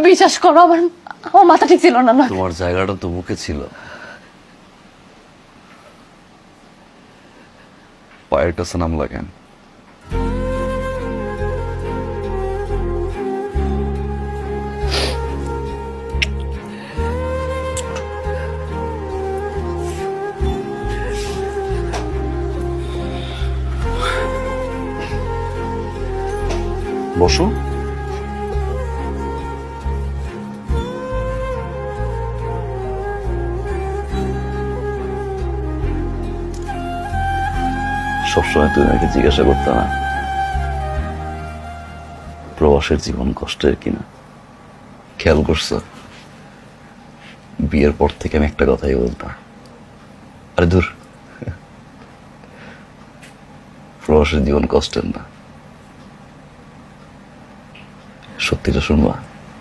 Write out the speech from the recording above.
বিশ্বাস করো, আমার আমার মাথা ঠিক ছিল না। তোমার জায়গাটা তো বুকে ছিল, পায়ের কাছে নামলা কেন? বসো। সবসময় তুমি আমাকে জিজ্ঞাসা করতে না প্রবাসের জীবন কষ্টের কিনা। খেয়াল করছো, বিয়ের পর থেকে আমি একটা কথাই বলতাম, আরে দূর, প্রবাসের জীবন কষ্টের না। সত্যিটা শুনবা?